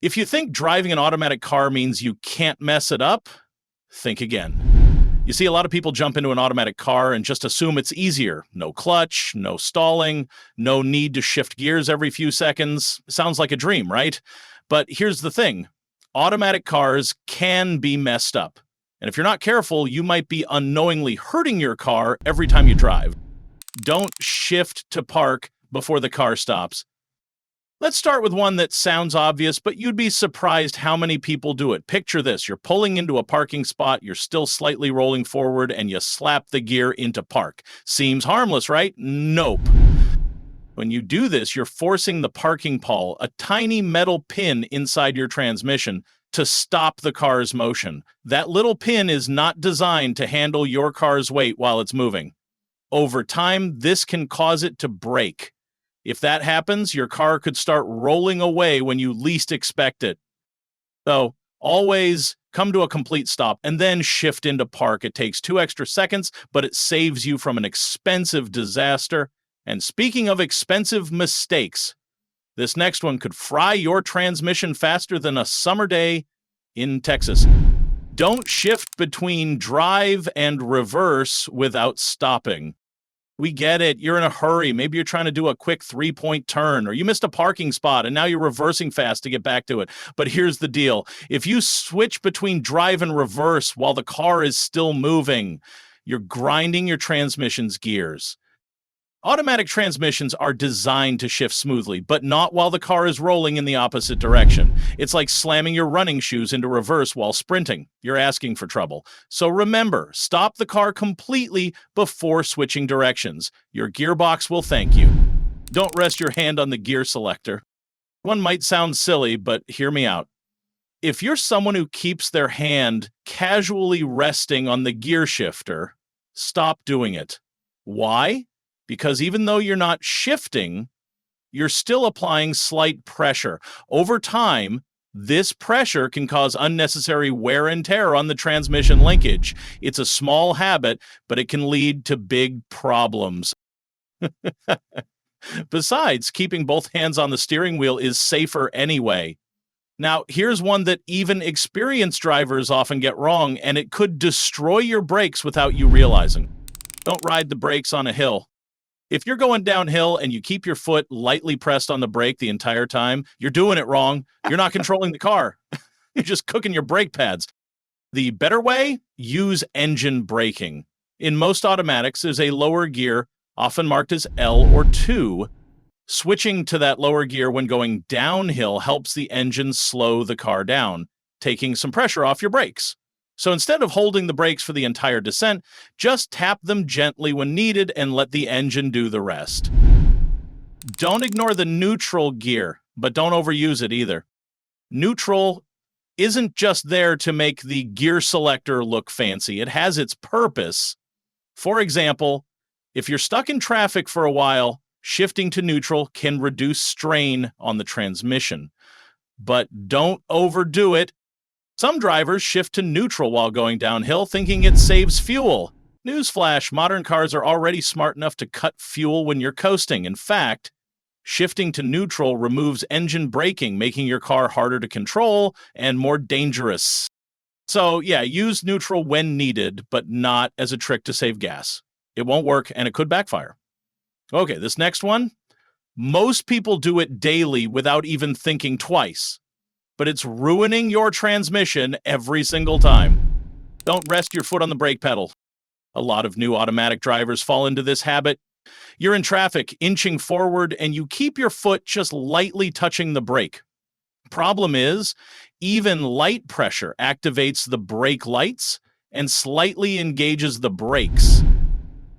If you think driving an automatic car means you can't mess it up, think again. You see, a lot of people jump into an automatic car and just assume it's easier. No clutch, no stalling, no need to shift gears every few seconds. Sounds like a dream, right? But here's the thing. Automatic cars can be messed up. And if you're not careful, you might be unknowingly hurting your car every time you drive. Don't shift to park before the car stops. Let's start with one that sounds obvious, but you'd be surprised how many people do it. Picture this. You're pulling into a parking spot, you're still slightly rolling forward, and you slap the gear into park. Seems harmless, right? Nope. When you do this, you're forcing the parking pawl, a tiny metal pin inside your transmission, to stop the car's motion. That little pin is not designed to handle your car's weight while it's moving. Over time, this can cause it to break. If that happens, your car could start rolling away when you least expect it. So, always come to a complete stop and then shift into park. It takes 2 extra seconds, but it saves you from an expensive disaster. And speaking of expensive mistakes, this next one could fry your transmission faster than a summer day in Texas. Don't shift between drive and reverse without stopping. We get it. You're in a hurry. Maybe you're trying to do a quick 3-point turn, or you missed a parking spot and now you're reversing fast to get back to it. But here's the deal. If you switch between drive and reverse while the car is still moving, you're grinding your transmission's gears. Automatic transmissions are designed to shift smoothly, but not while the car is rolling in the opposite direction. It's like slamming your running shoes into reverse while sprinting. You're asking for trouble. So remember, stop the car completely before switching directions. Your gearbox will thank you. Don't rest your hand on the gear selector. One might sound silly, but hear me out. If you're someone who keeps their hand casually resting on the gear shifter, stop doing it. Why? Because even though you're not shifting, you're still applying slight pressure. Over time, this pressure can cause unnecessary wear and tear on the transmission linkage. It's a small habit, but it can lead to big problems. Besides, keeping both hands on the steering wheel is safer anyway. Now, here's one that even experienced drivers often get wrong, and it could destroy your brakes without you realizing. Don't ride the brakes on a hill. If you're going downhill and you keep your foot lightly pressed on the brake the entire time, you're doing it wrong. You're not controlling the car. You're just cooking your brake pads. The better way? Use engine braking. In most automatics, there's a lower gear, often marked as L or 2. Switching to that lower gear when going downhill helps the engine slow the car down, taking some pressure off your brakes. So instead of holding the brakes for the entire descent, just tap them gently when needed and let the engine do the rest. Don't ignore the neutral gear, but don't overuse it either. Neutral isn't just there to make the gear selector look fancy. It has its purpose. For example, if you're stuck in traffic for a while, shifting to neutral can reduce strain on the transmission. But don't overdo it. Some drivers shift to neutral while going downhill, thinking it saves fuel. Newsflash, modern cars are already smart enough to cut fuel when you're coasting. In fact, shifting to neutral removes engine braking, making your car harder to control and more dangerous. So yeah, use neutral when needed, but not as a trick to save gas. It won't work and it could backfire. Okay, this next one. Most people do it daily without even thinking twice. But it's ruining your transmission every single time. Don't rest your foot on the brake pedal. A lot of new automatic drivers fall into this habit. You're in traffic, inching forward, and you keep your foot just lightly touching the brake. Problem is, even light pressure activates the brake lights and slightly engages the brakes.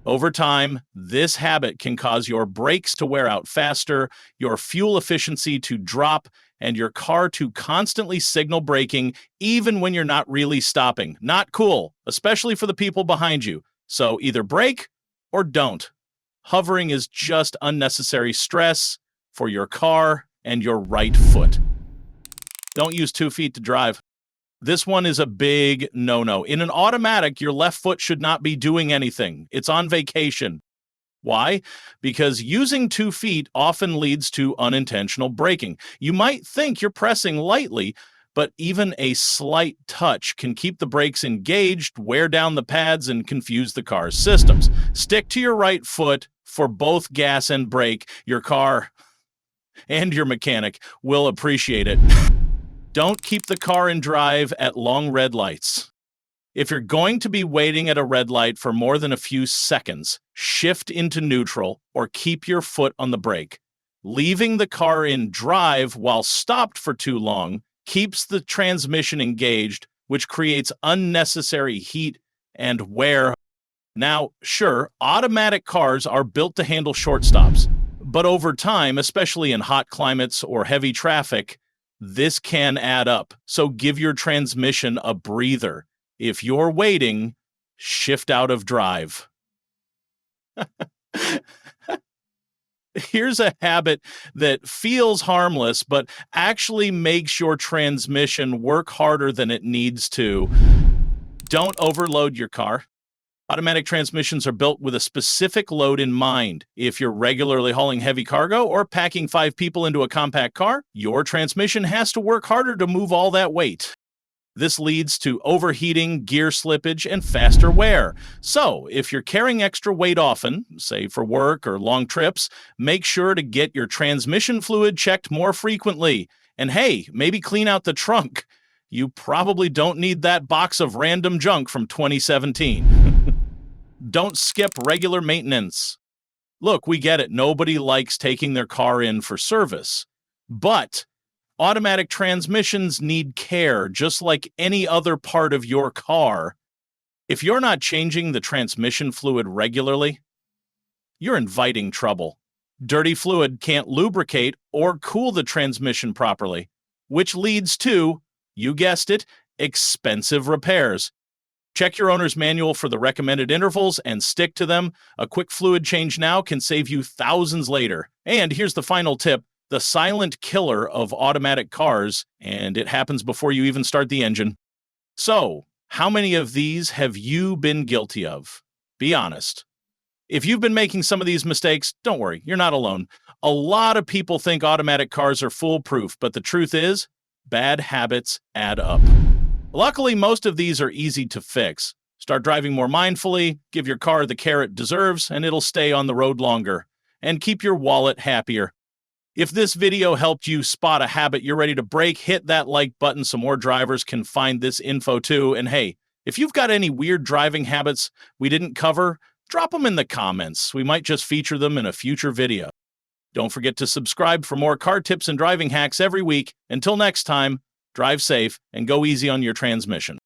Over time, this habit can cause your brakes to wear out faster, your fuel efficiency to drop, and your car to constantly signal braking even when you're not really stopping. Not cool, especially for the people behind you. So either brake or don't. Hovering is just unnecessary stress for your car and your right foot. Don't use 2 feet to drive. This one is a big no-no. In an automatic, your left foot should not be doing anything. It's on vacation. Why? Because using 2 feet often leads to unintentional braking. You might think you're pressing lightly, but even a slight touch can keep the brakes engaged, wear down the pads, and confuse the car's systems. Stick to your right foot for both gas and brake. Your car and your mechanic will appreciate it. Don't keep the car in drive at long red lights. If you're going to be waiting at a red light for more than a few seconds, shift into neutral or keep your foot on the brake. Leaving the car in drive while stopped for too long keeps the transmission engaged, which creates unnecessary heat and wear. Now, sure, automatic cars are built to handle short stops, but over time, especially in hot climates or heavy traffic, this can add up. So give your transmission a breather. If you're waiting, shift out of drive. Here's a habit that feels harmless, but actually makes your transmission work harder than it needs to. Don't overload your car. Automatic transmissions are built with a specific load in mind. If you're regularly hauling heavy cargo or packing 5 people into a compact car, your transmission has to work harder to move all that weight. This leads to overheating, gear slippage, and faster wear. So, if you're carrying extra weight often, say for work or long trips, make sure to get your transmission fluid checked more frequently. And hey, maybe clean out the trunk. You probably don't need that box of random junk from 2017. Don't skip regular maintenance. Look, we get it. Nobody likes taking their car in for service. But automatic transmissions need care, just like any other part of your car. If you're not changing the transmission fluid regularly, you're inviting trouble. Dirty fluid can't lubricate or cool the transmission properly, which leads to, you guessed it, expensive repairs. Check your owner's manual for the recommended intervals and stick to them. A quick fluid change now can save you thousands later. And here's the final tip. The silent killer of automatic cars, and it happens before you even start the engine. So, how many of these have you been guilty of? Be honest. If you've been making some of these mistakes, don't worry, you're not alone. A lot of people think automatic cars are foolproof, but the truth is, bad habits add up. Luckily, most of these are easy to fix. Start driving more mindfully, give your car the care it deserves, and it'll stay on the road longer. And keep your wallet happier. If this video helped you spot a habit you're ready to break, hit that like button so more drivers can find this info too. And hey, if you've got any weird driving habits we didn't cover, drop them in the comments. We might just feature them in a future video. Don't forget to subscribe for more car tips and driving hacks every week. Until next time, drive safe and go easy on your transmission.